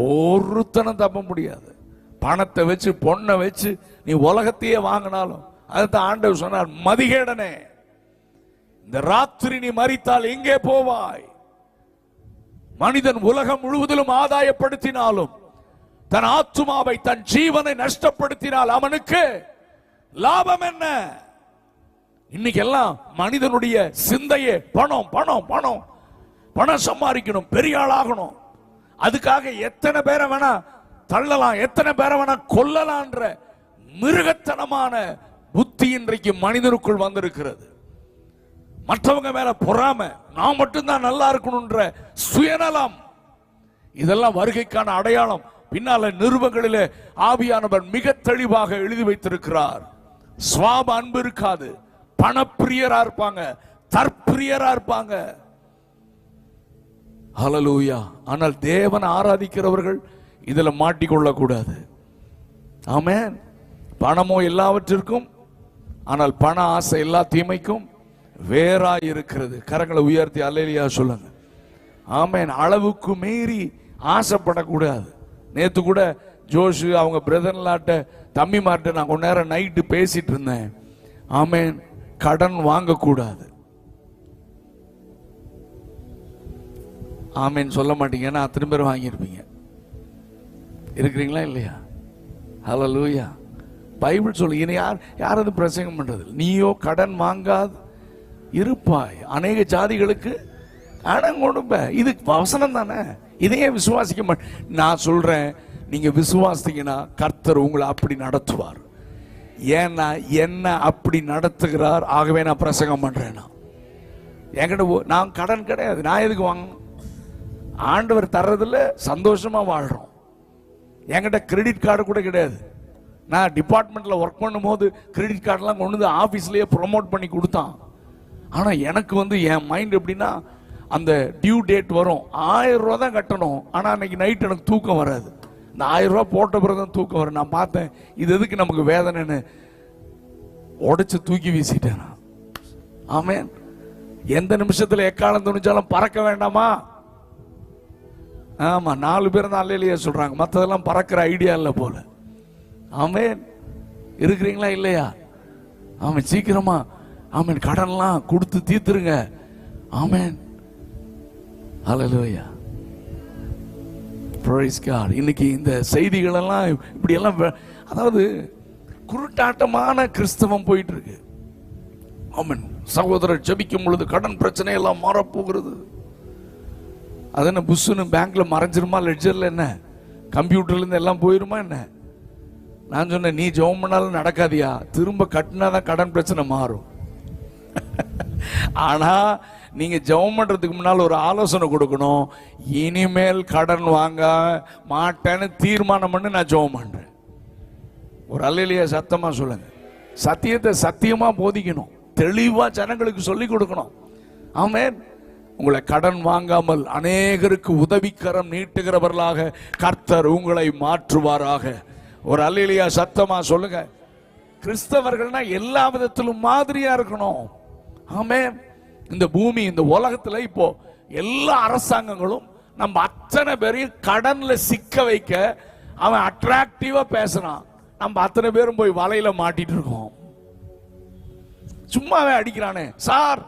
ஒருத்தனும் தப்ப முடியாது. பணத்தை வச்சு பொண்ணை வச்சு நீ உலகத்தையே வாங்கினாலும் அதுதான் ஆண்டவர் சொன்னார், மதிகேடனே, இந்த ராத்திரி நீ மரித்தால் எங்கே போவாய்? மனிதன் உலகம் முழுவதிலும் ஆதாயப்படுத்தினாலும் தன் ஆத்துமாவை, தன் ஜீவனை நஷ்டப்படுத்தினால் அவனுக்கு லாபம் என்ன? இன்னைக்கு எல்லாம் மனிதனுடைய சிந்தையே பணம் பணம் பணம், பணம் சம்பாதிக்கணும், பெரிய ஆளாகணும். அதுக்காக எத்தனை பேரை வேணா தள்ளலாம், எத்தனை பேரை வேணா கொல்லலான்ற மிருகத்தனமான புத்தி இன்றைக்கு மனிதனுக்குள் வந்திருக்கிறது. மற்றவங்க மேல பொறாம, நான் மட்டும்தான் நல்லா இருக்கணும்ன்ற சுயநலம், இதெல்லாம் வருகைக்கான அடையாளம். பின்னால நிருபங்களிலே ஆவியானவர் மிக தெளிவாக எழுதி வைத்திருக்கிறார். சுவாப அன்பு இருக்காது, பணப்பிரியரா இருப்பாங்க, தற்பிரியரா இருப்பாங்க. ஹல்லேலூயா. ஆனால் தேவனை ஆராதிக்கிறவர்கள் இதுல மாட்டிக்கொள்ள கூடாது. ஆமென். பணமோ எல்லாவற்றிற்கும், ஆனால் பண ஆசை எல்லா தீமைக்கும் வேறாய் இருக்கிறது. கரங்களை உயர்த்தி அல்லேலூயா சொல்லுங்க. ஆமென். அளவுக்கு மீறி ஆசைப்படக்கூடாது. நேத்து கூட ஜோஷு அவங்க பிரதர்லாட்ட தம்பி மாட்ட நான் கொஞ்ச நேரம் நைட்டு பேசிட்டு இருந்தேன். ஆமென். கடன் வாங்கக்கூடாது. ஆமென் சொல்ல மாட்டீங்க, ஏன்னா அத்தனை பேர் வாங்கியிருப்பீங்க. இருக்கிறீங்களா இல்லையா? ஹல்லேலூயா. பைபிள் சொல்லு, இனி யாராவது பிரசங்கம் பண்றது, நீயோ கடன் வாங்காது இருப்பாய், அநேக ஜாதிகளுக்கு கடன் கொடுப்ப. இது வசனம் தானே, இதையே விசுவாசிக்க மாட்டேன். நான் சொல்றேன், நீங்க விசுவாசித்தீங்கன்னா கர்த்தர் உங்களை அப்படி நடத்துவார். ஏன்னா என்ன அப்படி நடத்துகிறார், ஆகவே நான் பிரசங்கம் பண்றேன். என்கிட்ட நான் கடன் கிடையாது, நான் எதுக்கு வாங்கணும்? ஆண்டவர் தர்றதுல சந்தோஷமா வாழ்றோம். என்கிட்ட கிரெடிட் கார்டு கூட கிடையாது. நான் டிபார்ட்மெண்ட்ல ஒர்க் பண்ணும் போது கிரெடிட் கார்டெல்லாம் கொண்டு வந்து ஆபீஸ்லயே ப்ரொமோட் பண்ணி கொடுத்தான். ஆனா எனக்கு என் மைண்ட் எப்படின்னா, அந்த டியூ டேட் வரும், 1000 ரூபா தான் கட்டணும். ஆனா அன்னைக்கு நைட் எனக்கு தூக்கம் வராது. இந்த 1000 ரூபா போட்ட பிறகு தான் தூக்கம் வரும். நான் பார்த்தேன், இது எதுக்கு நமக்கு வேதனைன்னு உடைச்சு தூக்கி வீசிட்டேன். ஆமென். எந்த நிமிஷத்துல எக்காலம் துணிச்சாலும் பறக்க வேண்டாமா? ஆமா, 4 பேர் தான் அல்லேலூயா சொல்றாங்க, மற்றதெல்லாம் பறக்கிற ஐடியா இல்லை போல. ஆமென். இருக்கிறீங்களா இல்லையா? ஆமென். சீக்கிரமா ஆமென் கடன்லாம் கொடுத்து தீர்த்துருங்க. ஆமென். ஹல்லேலூயா. Price God. இன்னைக்கு இந்த செய்திகள் எல்லாம் இப்படி எல்லாம், அதாவது குருட்டாட்டமான கிறிஸ்தவம் போயிட்டு இருக்கு. ஆமென். சகோதரர் ஜெபிக்கும் பொழுது கடன் பிரச்சனை எல்லாம் மாறப்போகிறது. அது என்ன புஷ்ஷுன்னு பேங்க்ல மறைஞ்சிருமா? லெட்ஜர்ல என்ன கம்ப்யூட்டர்ல இருந்து எல்லாம் போயிருமா என்ன? நான் சொன்னேன், நீ ஜெபம் பண்ணாலும் நடக்காதியா, திரும்ப கட்டினாதான் கடன் பிரச்சனை மாறும். ஆனா நீங்க ஜெபம் பண்றதுக்கு முன்னால் ஒரு ஆலோசனை கொடுக்கணும். இனிமேல் கடன் வாங்க மாட்டேன்னு தீர்மானம் பண்ணி நான் ஜெபம் பண்றேன். ஒரு அல்லேலூயா சத்தமா சொல்லுங்க. சத்தியத்தை சத்தியமா போதிக்கணும், தெளிவா ஜனங்களுக்கு சொல்லி கொடுக்கணும். ஆமென். உங்களை கடன் வாங்காமல் அநேகருக்கு உதவிக்கரம் நீட்டுகிறவர்களாக கர்த்தர் உங்களை மாற்றுவாராக. ஒரு அல்லேலூயா சத்தமா சொல்லுங்க. கிறிஸ்தவர்கள்னா எல்லா விதத்திலும் மாதிரியா இருக்கணும். ஆமென். இந்த பூமி, இந்த உலகத்துல இப்போ எல்லா அரசாங்கங்களும் நம்ம அத்தனை பேரையும் கடன்ல சிக்க வைக்க அவன் அட்ராக்டிவா பேசுறான். நம்ம அத்தனை பேரும் போய் வலையில மாட்டிட்டு இருக்கோம். சும்மாவே அடிக்கிறானே, சார்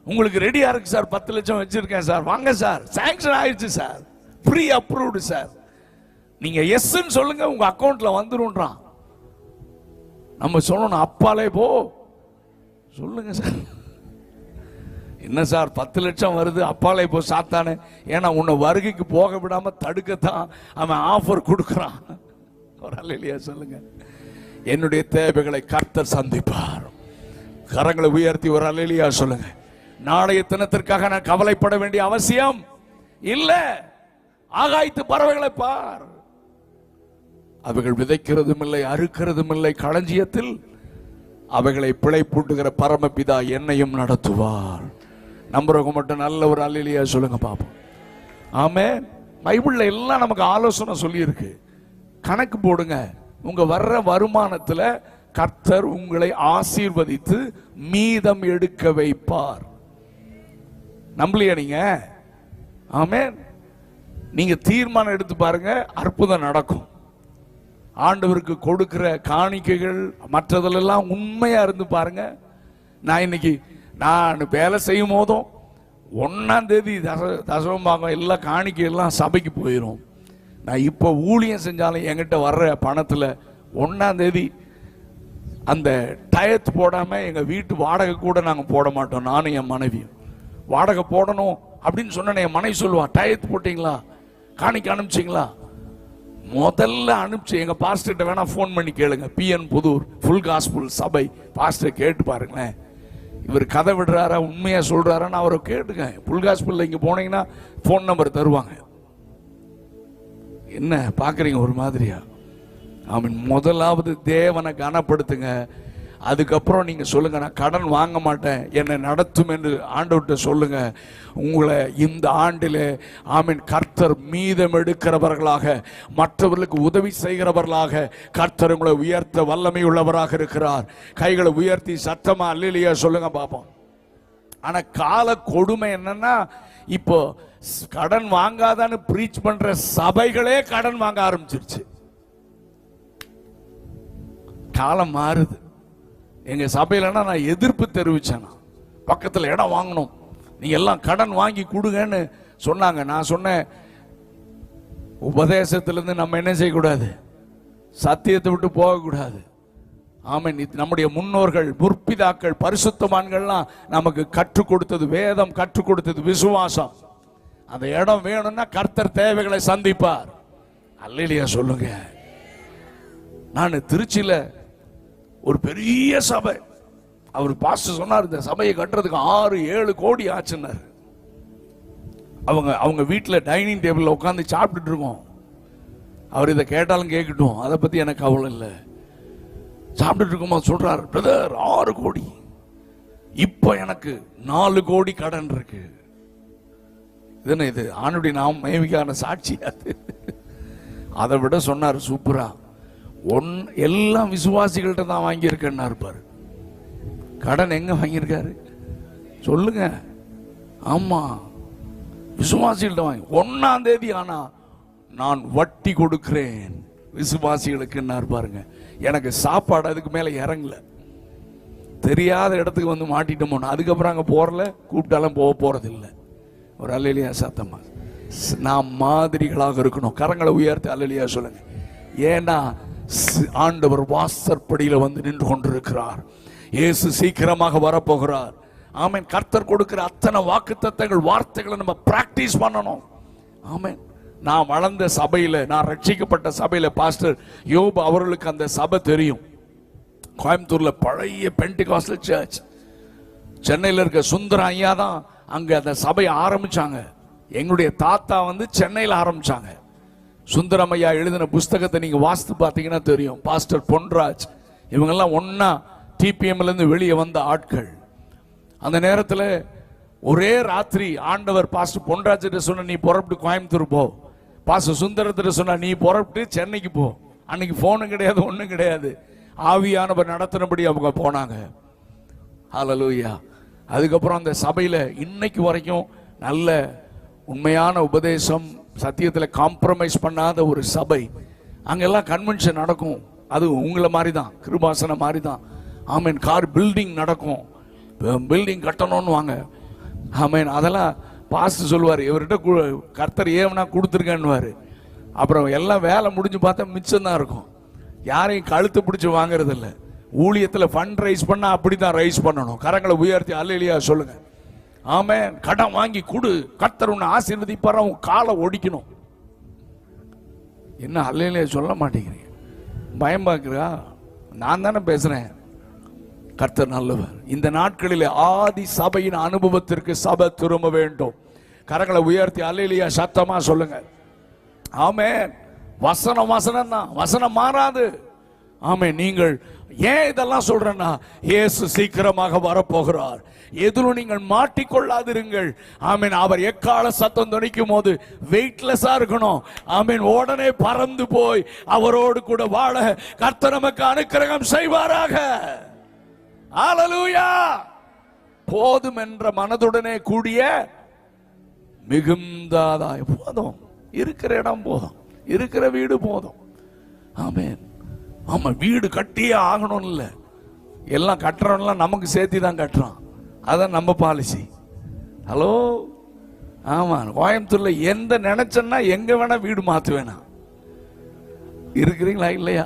உங்களுக்கு ரெடியா இருக்கு சார், 10 லட்சம் வச்சிருக்கேன் சார், வாங்க சார், சாங்ஷன் ஆயிடுச்சு சார், ப்ரீ அப்ரூவ்டு சார், நீங்க எஸ்ன்னு சொல்லுங்க உங்க அக்கௌண்ட்ல வந்துரும்ன்றான். நம்ம சொல்லணும், அப்பாலே போ சொல்லுங்க சார். என்ன சார் 10 லட்சம் வருது, அப்பாலே போ சாத்தானே. ஏன்னா உன்னை வருகைக்கு போக விடாம தடுக்கத்தான் அவன் ஆஃபர் கொடுக்கறான். ஒரு அல்லேலூயா சொல்லுங்க. என்னுடைய தேவைகளை கர்த்தர் சந்திப்பார். கரங்களை உயர்த்தி ஒரு அல்லேலூயா சொல்லுங்க. நாளைய தினத்திற்காக நான் கவலைப்பட வேண்டிய அவசியம் இல்ல. ஆகாயத்து பறவைகளை பார், அவைகள் விதைக்கிறதும் இல்லை, அறுக்கிறதும் இல்லை, களஞ்சியத்தில் அவைகளை பிழைப்பூட்டுகிற பரமபிதா என்னையும் நடத்துவார். நம்புறவங்க மட்டும் நல்ல ஒரு அல்லேலூயா சொல்லுங்க பாப்போம். ஆமென். பைபிள்ல எல்லாம் நமக்கு ஆலோசனை சொல்லி இருக்கு. கணக்கு போடுங்க. உங்க வர்ற வருமானத்துல கர்த்தர் உங்களை ஆசீர்வதித்து மீதம் எடுக்க வைப்பார். நம்பலையா நீங்க? ஆமென். நீங்க தீர்மானம் எடுத்து பாருங்க, அற்புதம் நடக்கும். ஆண்டவருக்கு கொடுக்கிற காணிக்கைகள் மற்றதெல்லாம் உண்மையா இருந்து பாருங்க. நான் இன்னைக்கு வேலை செய்யும் போதும் 1ஆம் தேதி தசமபாகம் எல்லாம் காணிக்கை எல்லாம் சபைக்கு போயிடும். நான் இப்போ ஊழியம் செஞ்சாலும் என்கிட்ட வர்ற பணத்தில் 1ஆம் தேதி அந்த டயத்து போடாம எங்க வீட்டு வாடகை கூட நாங்கள் போட மாட்டோம். நானும் என் மனைவியும் வாடகை போடணும் அப்படின்னு சொன்ன என் மனைவி சொல்லுவா, டயத்து போட்டீங்களா, காணிக்க அனுப்பிச்சிங்களா? முதல்ல அனுப்பிச்சு எங்க பாஸ்டர்கிட்ட வேணா ஃபோன் பண்ணி கேளுங்க. PN புதூர் ஃபுல் காஸ்பல் சபை பாஸ்டர் கேட்டு பாருங்களேன். இவர் கதை விடுறாரா, உண்மையா சொல்றாரான்னு அவரை கேட்டுங்க. ஃபுல் காஸ்பல்ல இங்க போனீங்கன்னா ஃபோன் நம்பர் தருவாங்க. என்ன பாக்குறீங்க ஒரு மாதிரியா? ஆமீன். முதலாவது தேவனை கனப்படுத்துங்க. அதுக்கப்புறம் நீங்க சொல்லுங்க, நான் கடன் வாங்க மாட்டேன், என்னை நடத்தும் என்று ஆண்டவர்கிட்ட சொல்லுங்க. உங்களை இந்த ஆண்டிலே ஆமீன் கர்த்தர் மீதம் எடுக்கிறவர்களாக, மற்றவர்களுக்கு உதவி செய்கிறவர்களாக கர்த்தர் உங்களை உயர்த்த வல்லமை உள்ளவராக இருக்கிறார். கைகளை உயர்த்தி சத்தமா அல்லேலூயா சொல்லுங்க பாப்போம். ஆனா கால கொடுமை என்னன்னா, இப்போ கடன் வாங்காதான்னு பிரீச் பண்ற சபைகளே கடன் வாங்க ஆரம்பிச்சிருச்சு. காலம் மாறுது. எங்க சபையிலன்னா நான் எதிர்ப்பு தெரிவிச்சேன். பக்கத்தில் இடம் வாங்கணும், நீங்க எல்லாம் கடன் வாங்கி கொடுங்கன்னு சொன்னாங்க. நான் சொன்னேன், உபதேசத்திலிருந்து நம்ம என்ன செய்யக்கூடாது, சத்தியத்தை விட்டு போகக்கூடாது. ஆமென். நம்முடைய முன்னோர்கள், முற்பிதாக்கள், பரிசுத்தவான்கள்லாம் நமக்கு கற்றுக் கொடுத்தது வேதம், கற்றுக் கொடுத்தது விசுவாசம். அந்த இடம் வேணும்னா கர்த்தர் தேவைகளை சந்திப்பார். அல்லேலூயா சொல்லுங்க. நான் திருச்சியில ஒரு பெரிய சபை, அவர் பாஸ்டர் சொன்னார், இந்த சபையை கட்டுறதுக்கு 6-7 கோடி ஆச்சுன்னாரு. அவங்க வீட்டில் டைனிங் டேபிளில் உட்காந்து சாப்பிட்டுட்டு இருக்கோம். அவர் இதை கேட்டாலும் கேட்கட்டும், அதை பற்றி எனக்கு கவலை இல்லை. சாப்பிட்டுட்டு இருக்கும்போது சொல்றார், பிரதர் 6 கோடி, இப்போ எனக்கு 4 கோடி கடன் இருக்கு. இது ஆணுடைய நாம் மனைவிக்கான சாட்சி. அதை விட சொன்னார் சூப்பரா, எல்லாம் விசுவாசிகள்கிட்ட தான் வாங்கியிருக்கேன்னா இருப்பாரு. கடன் எங்க வாங்கியிருக்காரு சொல்லுங்க? ஆமா, விசுவாசிகள்கிட்ட வாங்கி 1ஆம் தேதி ஆனா நான் வட்டி கொடுக்கிறேன் விசுவாசிகளுக்கு பாருங்க. எனக்கு சாப்பாடு அதுக்கு மேல இறங்கல, தெரியாத இடத்துக்கு வந்து மாட்டிட்டோமோ. அதுக்கப்புறம் அங்க போறல, கூப்பிட்டாலும் போறது இல்லை. ஒரு அல்லேலூயா சத்தமா. நாம் மாதிரிகளாக இருக்கணும். கரங்களை உயர்த்தி அல்லேலூயா சொல்லுங்க. ஏன்னா ஆண்டவர் வாசற்படியில வந்து நின்று கொண்டிருக்கிறார். இயேசு சீக்கிரமாக வரப்போகிறார். ஆமென். கர்த்தர் கொடுக்கிற அத்தனை வாக்குத்தத்தங்கள், வார்த்தைகளை நம்ம பிராக்டிஸ் பண்ணணும். ஆமென். நான் வளர்ந்த சபையில, நான் ரட்சிக்கப்பட்ட சபையில பாஸ்டர் யோபு அவர்களுக்கு அந்த சபை தெரியும். கோயம்புத்தூர்ல பழைய பெண்டிகாஸ்டல் சர்ச். சென்னையில் இருக்க சுந்தரம் ஐயா தான் அங்க அந்த சபையை ஆரம்பிச்சாங்க. எங்களுடைய தாத்தா வந்து சென்னையில் ஆரம்பிச்சாங்க. சுந்தரமையா எழுதின புஸ்தகத்தை நீங்க வாசித்து பார்த்தீங்கன்னா தெரியும். பாஸ்டர் பொன்ராஜ் இவங்கெல்லாம் ஒன்னா TPMல இருந்து வெளியே வந்த ஆட்கள். அந்த நேரத்தில் ஒரே ராத்திரி ஆண்டவர் பாஸ்டர் பொன்ராஜ் சொன்ன, நீ புறப்பட்டு கோயம்புத்தூர் போ. பாஸ்டர் சுந்தரத்திட்ட சொன்னா, நீ புறப்பட்டு சென்னைக்கு போ. அன்னைக்கு போனும் கிடையாது, ஒன்றும் கிடையாது. ஆவியானவர் நடத்தினபடி அவங்க போனாங்க. ஹல்லேலூயா. அதுக்கப்புறம் அந்த சபையில இன்னைக்கு வரைக்கும் நல்ல உண்மையான உபதேசம், சத்தியத்தில் காம்ப்ரமைஸ் பண்ணாத ஒரு சபை. அங்கெல்லாம் கன்வென்ஷன் நடக்கும். அது உங்களை மாதிரி தான், கிருபாசன மாதிரி தான். ஆமீன். கார் பில்டிங் நடக்கும், பில்டிங் கட்டணும்னு வாங்க. ஆமீன். அதெல்லாம் பாஸ்டர் சொல்லுவார், இவர்கிட்ட கர்த்தர் ஏவனா கொடுத்துருக்கேன்னுவாரு. அப்புறம் எல்லாம் வேலை முடிஞ்சு பார்த்தா மிச்சம் தான் இருக்கும். யாரையும் கழுத்து பிடிச்சி வாங்குறது இல்லை. ஊழியத்தில் ஃபண்ட் ரைஸ் பண்ணா அப்படிதான் ரைஸ் பண்ணணும். கரங்களை உயர்த்தி அல்லேலூயா சொல்லுங்க. ஆமென். கடன் வாங்கி கொடு, கர்த்தர் உன்னை ஆசீர்வதிப்பார். உன் காலை ஒடிக்கணும். என்ன அல்லேலூயா சொல்ல மாட்டேங்கிறீங்க? பயம் பார்க்கிறா? நான் தானே பேசுறேன். கர்த்தர் நல்லவர். இந்த நாட்களில் ஆதி சபையின் அனுபவத்திற்கு சபை திரும்ப வேண்டும். கரங்களை உயர்த்தி அல்லேலூயா சத்தமா சொல்லுங்க. ஆமென். வசனம் தான், வசனம் மாறாது. ஆமென். நீங்கள் ஏன் இதெல்லாம் சொல்றேன்னா, இயேசு சீக்கிரமாக வரப்போகிறார். எதிலும் நீங்கள் மாட்டிக்கொள்ளாதிருங்கள். ஆமீன். அவர் எக்கால சத்தம் துணிக்கும் போது வெயிட்லெஸ்ஸா இருக்கணும். ஆமீன். உடனே பறந்து போய் அவரோடு கூட வாழ கர்த்தர் நமக்கு அனுக்கிரகம் செய்வாராக. ஹல்லேலூயா. போதும் என்ற மனதுடனே கூடிய மிகுந்ததாய், போதும் இருக்கிற இடம் போதும், இருக்கிற வீடு போதும். ஆமென். ஆமா, வீடு கட்டியே ஆகணும் இல்ல, எல்லாம் கட்டுறோம்லாம் நமக்கு சேர்த்து தான் கட்டுறோம். அதான் நம்ம பாலிசி. ஹலோ, ஆமா, கோயம்புத்தூர்ல எந்த நினைச்சேன்னா எங்க வேணா வீடு மாத்துவேனா. இருக்கிறீங்களா இல்லையா?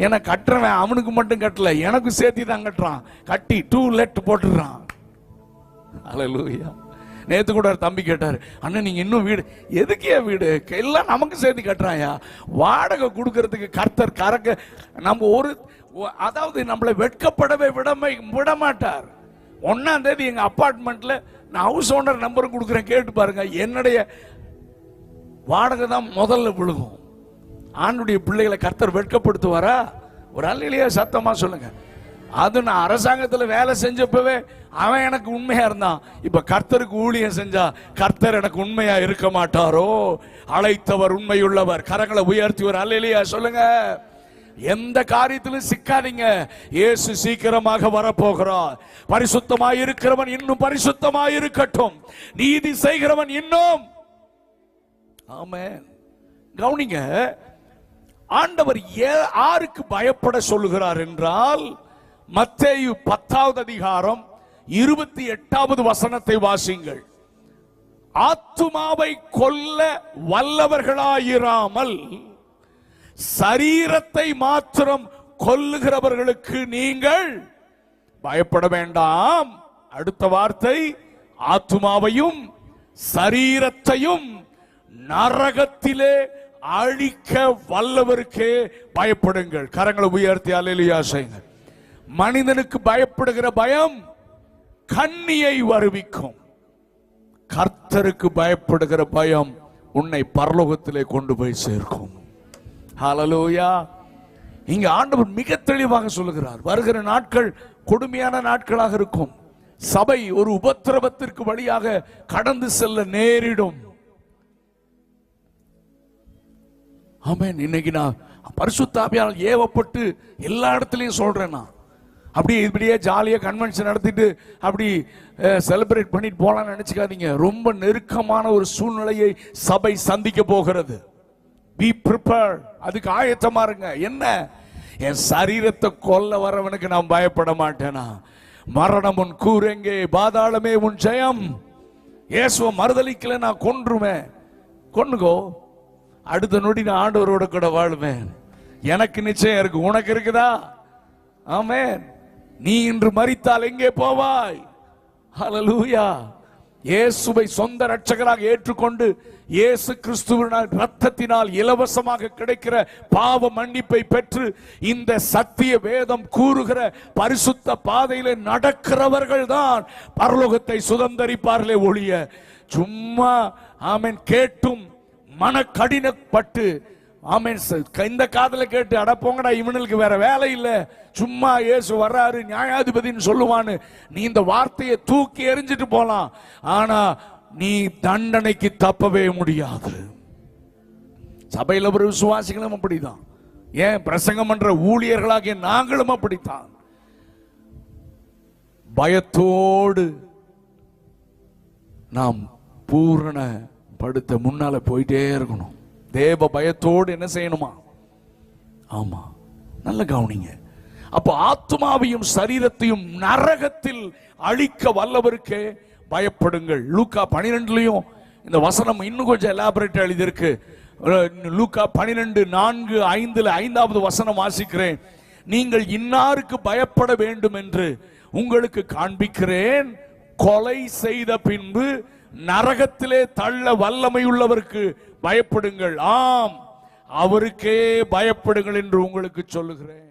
ஏன்னா கட்டுறவன் அவனுக்கு மட்டும் கட்டல, எனக்கு சேர்த்து தான் கட்டுறான். கட்டி 2 let போட்டுறான். அல்லேலூயா. நேத்து கூட ஒரு தம்பி கேட்டாரு, அண்ணன் நீங்க இன்னும் வீடு எதுக்கே வீடு, எல்லாம் நமக்கு சேர்த்து கட்டுறாயா. வாடகை கொடுக்கறதுக்கு கர்த்தர் கரக்க நம்ம அதாவது நம்மளை வெட்கப்படவே விட மாட்டார். 1ஆம் தேதி எங்க அபார்ட்மெண்ட்ல நான் ஹவுஸ் ஓனர் நம்பர் கொடுக்குறேன், கேட்டு பாருங்க. என்னுடைய வாடகை தான் முதல்ல விழுகும். ஆண்டுடைய பிள்ளைகளை கர்த்தர் வெட்கப்படுத்துவாரா? ஒரு அல்லேலூயா சத்தமா சொல்லுங்க. அது நான் அரசாங்கத்தில் வேலை செஞ்சப்பவே அவன் எனக்கு உண்மையா இருந்தான். இப்ப கர்த்தருக்கு ஊழியம் செஞ்சா கர்த்தர் எனக்கு உண்மையா இருக்க மாட்டாரோ? அழைத்தவர் உண்மையுள்ளவர். கரங்களை உயர்த்தி ஒரு அல்லேலூயா சொல்லுங்க. எந்த காரியத்திலும் சிக்காதீங்க. இயேசு சீக்கிரமாக வரப்போகிறார். பரிசுத்தமாய் இருக்கிறவன் இன்னும் பரிசுத்தமாய் இருக்கட்டும், நீதி செய்கிறவன் இன்னும். ஆமென். கவனிங்க, ஆண்டவர் யாருக்கு பயப்பட சொல்லுகிறார் என்றால், மத்தேயு 10வது அதிகாரம் 28வது வசனத்தை வாசிங்கள். ஆத்துமாவை கொல்ல வல்லவர்களாயிராமல் சரீரத்தை மாத்திரம் கொல்லுகிறவர்களுக்கு நீங்கள் பயப்பட வேண்டாம். அடுத்த வார்த்தை, ஆத்துமாவையும் சரீரத்தையும் நரகத்திலே அழிக்க வல்லவருக்கு பயப்படுங்கள். கரங்களை உயர்த்தி அல்லேலூயா செய்யுங்க. மனிதனுக்கு பயப்படுகிற பயம் கண்ணியை வருவிக்கும். கர்த்தருக்கு பயப்படுகிற பயம் உன்னை பரலோகத்திலே கொண்டு போய் சேர்க்கும். ஹல்லேலூயா. இங்க ஆண்டவர் மிக தெளிவாக சொல்லுகிறார், வருகிற நாட்கள் கொடுமையான நாட்களாக இருக்கும். சபை ஒரு உபத்திரவத்திற்கு வழியாக கடந்து செல்ல நேரிடும். ஆமென். இன்னைக்கு நான் பரிசுத்த ஆவியால் ஏவப்பட்டு எல்லா இடத்துலையும் சொல்றேன். நான் அப்படி இப்படியே ஜாலியா கன்வென்ஷன் நடத்திட்டு அப்படி செலிப்ரேட் பண்ணிட்டு போலாம்னு நினைச்சுக்காதீங்க. ரொம்ப நெருக்கமான ஒரு சூழ்நிலையை சபை சந்திக்க போகிறது. Be prepared. அதுக்கு ஆயத்தமா இருங்க. என்ன, என் சரீரத்தை கொல்ல வரவனுக்கு நான் பயப்பட மாட்டேனா? மரணம் உன் கூரெங்கே, பாதாளமே உன் ஜெயம். இயேசுவை மறுதலிக்கல நான் கொன்றுவேன். கொன்னுகோ, அடுத்த நொடி நான் ஆண்டவரோட கூட வாழ்வேன். எனக்கு நிச்சயம் இருக்கு. உனக்கு இருக்குதா? ஆமென். நீ இன்று மரித்தால் எங்கே போவாய்? ஹல்லேலூயா. இயேசுவை சொந்த இரட்சகராக ஏற்றுக்கொண்டு இயேசு கிறிஸ்துவின் இரத்தத்தினால் இலவசமாக கிடைக்கிற பாவ மன்னிப்பை பெற்று இந்த சத்திய வேதம் கூறுகிற பரிசுத்த பாதையிலே நடக்கிறவர்கள் தான் பரலோகத்தை சுதந்தரிப்பார்களே ஒழிய சும்மா ஆமென் கேட்டும் மன கடினப்பட்டு ஆமென் இந்த காதுல கேட்டு அடப்போங்கடா இவனுக்கு வேற வேலை இல்ல, சும்மா இயேசு வர்றாரு நியாயாதிபதின்னு சொல்லுவான்னு நீ இந்த வார்த்தையை தூக்கி எறிஞ்சிட்டு போலாம். ஆனா நீ தண்டனைக்கு தப்பவே முடியாது. சபையில ஒரு விசுவாசிகளும் அப்படிதான், ஏன் பிரசங்கம் பண்ற ஊழியர்களாகிய நாங்களும் அப்படித்தான். பயத்தோடு நாம் பூரணப்படுத்த முன்னால போயிட்டே இருக்கணும். தேவ பயத்தோடு என்ன செய்யணுமா? ஆமா, நல்ல கவனிங்க. அப்ப ஆத்மாவையும் சரீரத்தையும் நரகத்தில் அழிக்க வல்லவருக்கு பயப்படுங்கள். லூக்கா 12லயும் இந்த வசனம் இன்னும் கொஞ்சம் எலாபரேட் எழுதியிருக்கு. லூக்கா 12:4-5 5வது வசனம் வாசிக்கிறேன். நீங்கள் இன்னாருக்கு பயப்பட வேண்டும் என்று உங்களுக்கு காண்பிக்கிறேன். கொலை செய்த பின்பு நரகத்திலே தள்ள வல்லமை உள்ளவருக்கு பயப்படுங்கள். ஆம், அவருக்கே பயப்படுங்கள் என்று உங்களுக்கு சொல்லுகிறேன்.